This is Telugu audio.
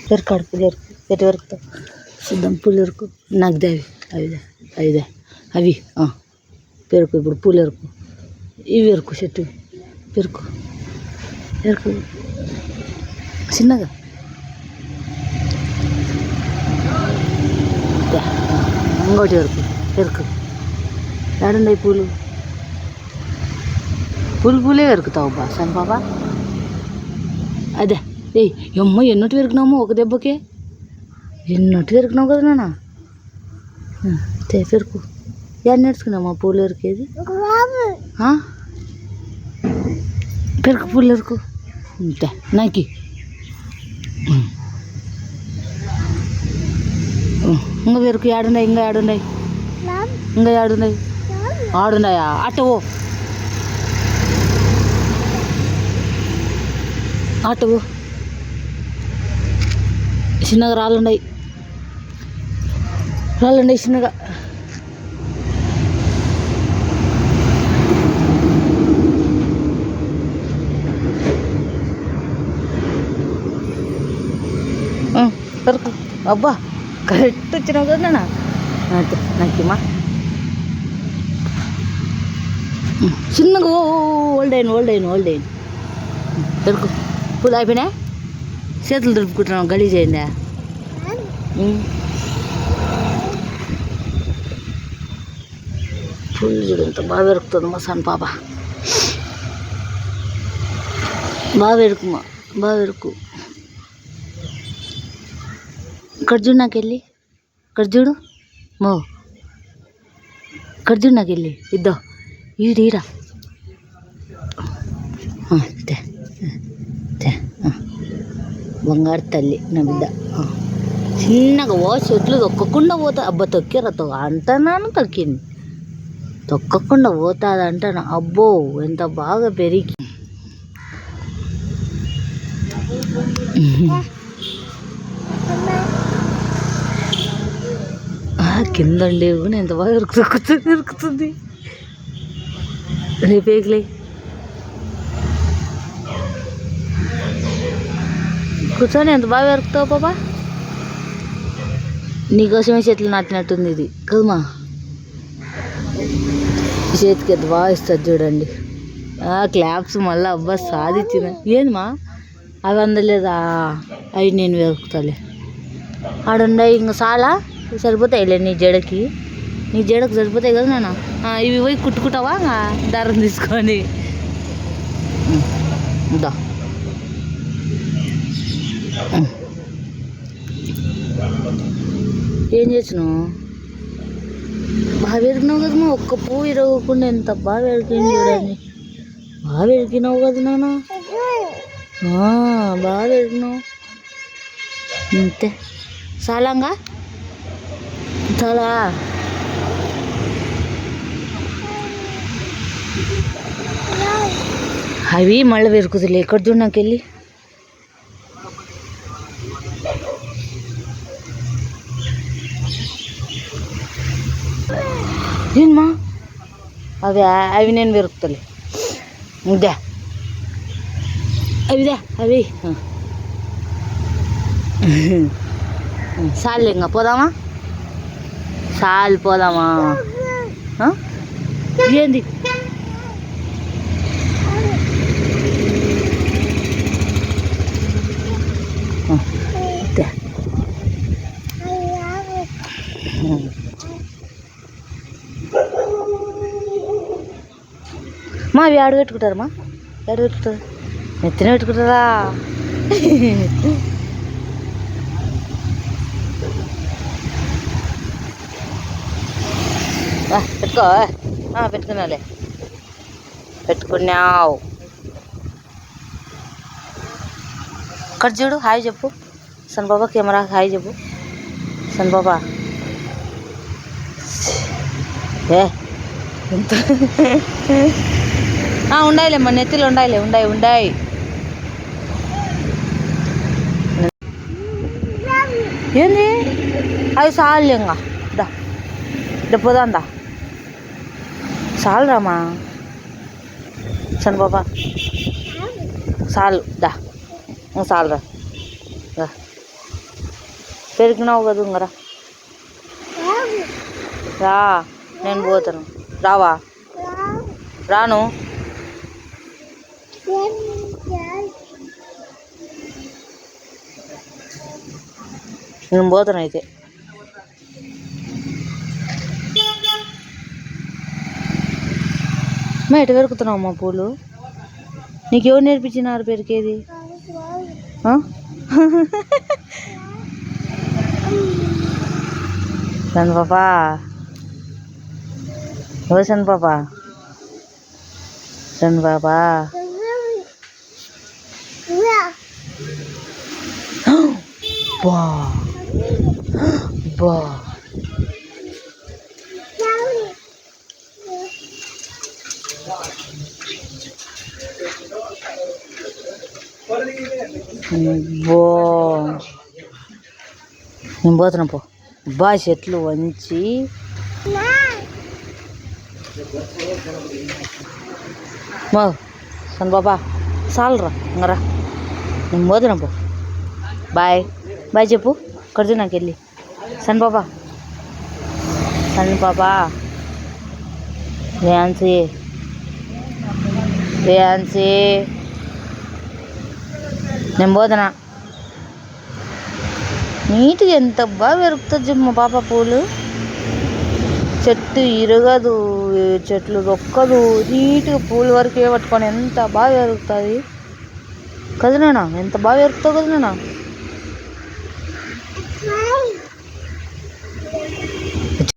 ఎరకాడు పూలు ఎరుకు ఎటు ఎరుకుతావు సిద్ధం పూలు ఎరుకు నాకు దేవి అవి అవి పెరుకు ఇప్పుడు పూలు ఎరుకు ఇవి ఎరుకు చెట్టు పెరుకు ఎరుకు చిన్నగా ఇంకోటి ఎరుకు ఎరుకు ఏడున్నాయి పూలు పూలే వెరుకుతావు బా సన్ బాబా అదే ఏయ్ అమ్మ ఎన్నట్టు వెరుకున్నాము ఒక దెబ్బకే ఎన్నట్టు వెరుకున్నావు కదా నాన్న పెరుకు ఏడు నేర్చుకున్నామా పూలు ఎరికేది పెరుకు పూలు ఎరుకు అంతే నాకి ఇంకా పెరుకు ఏడున్నాయి ఇంకా ఏడున్నాయి ఆడున్నాయా అట్టవో చిన్నగా రాళ్ళున్నాయి చిన్నగా పెరుకు అబ్బా కరెక్ట్ వచ్చినావు కదా నాకేమా చిన్నగా ఓల్డ్ అయిన పెరుకు పూలు అయిపోయినా చేతులు దులుపుకుంటున్నాం గలీజ్ అయిందా పూలు చూడు ఎంత బాగా పెరుకుతుంది మా సన్ పాప బాగా పెరుకు ఇక్కడ చూడు నాకు వెళ్ళి ఇక్కడ చూడు నాకు వెళ్ళి ఇద్దో ఈడా బంగారు తల్లి నా బిడ్డ చిన్నగా చెట్లు తొక్కకుండా పోతా అబ్బా తొక్కిరా అంటున్నాను తొక్కింది తొక్కకుండా పోతుంది అంటాను అబ్బో ఎంత బాగా పెరిగి కింద లేవు ఎంత బాగా ఇరుకుతుంది రేపేకిలే కూర్చొని ఎంత బాగా పెరుకుతావు పాపా నీకోసమే చెట్లు నాటినట్టుంది ఇది కదమ్మా చేతికి ఎంత బాగా ఇస్తుంది చూడండి క్లాప్స్ మళ్ళీ అబ్బా సాధించిన ఏందమ్మా అవి అందలేదా అవి నేను వెరుకుతాలే ఆడున్నాయి ఇంకా చాలా సరిపోతాయిలే నీ జడకు సరిపోతాయి కదా నాన్న ఇవి పోయి కుట్టుకుంటావా దారం తీసుకొని దా ఏం చేసినావు బాగా పెరిగినావు కదా ఒక్క పువ్వు ఇరగకుండా ఎంత బాగా పెరిగింది చూడండి బాగా పెరిగినావు కదా నాన్న బాగా పెరిగినావు అంతే చాలంగా చాలా అవి మళ్ళీ పెరుగుతులే ఎక్కడ చూడు నాకు వెళ్ళి ఏమా అవి నేను పెరుగుతలే ఇదే అవి చాలు ఇంకా పోదామా పోదామా ఏంది మా అవి ఆడ పెట్టుకుంటారమ్మా పెట్టుకుంటారు నెత్తిన పెట్టుకుంటారా పెట్టుకో పెట్టుకున్నాలే పెట్టుకున్నావు ఇక్కడ చూడు హాయ్ చెప్పు సన్ బాబా కెమెరా హాయ్ చెప్పు సన్ బాబా ఎంత ఉండాయిలేమ్మా నెత్తిలో ఉండాయి ఏంది అవి చాలు ఇంకా దా పోదాందా చాలు రామా సన్ బాబా చాలు దా చాలు రా పెరిగినావు కదా ఇంగరా రా, నేను పోతాను. రావా? రాను. నేను పోతాను అయితే. మా ఎటు పెరుగుతున్నావు అమ్మా పూలు? నీకు ఎవరు నేర్పించినారు పెరికేది? సన్ పాపా, ఓ సన్ పాపా, సన్ పాపా. బా బా బో, నేను పోతున్నా పో. బా చెట్లు వంచి మా సన్ బాబా చాలరా ఇంగరా, నేను పోతున్నా పో. బాయ్ బాయ్ చెప్పు కడుతు నాకు వెళ్ళి. సన్ బాబా, సన్ పాపా, ఝాన్సీ ఝాన్సీ, నేను పోతున్నా. నీట్గా ఎంత బాగా పెరుగుతుంది మా పాప పూలు. చెట్టు ఇరగదు, చెట్లు రొక్కదు, నీట్గా పూల వరకే పట్టుకొని ఎంత బాగా పెరుగుతుంది కదనేనా, ఎంత బాగా పెరుగుతావు కదనేనా.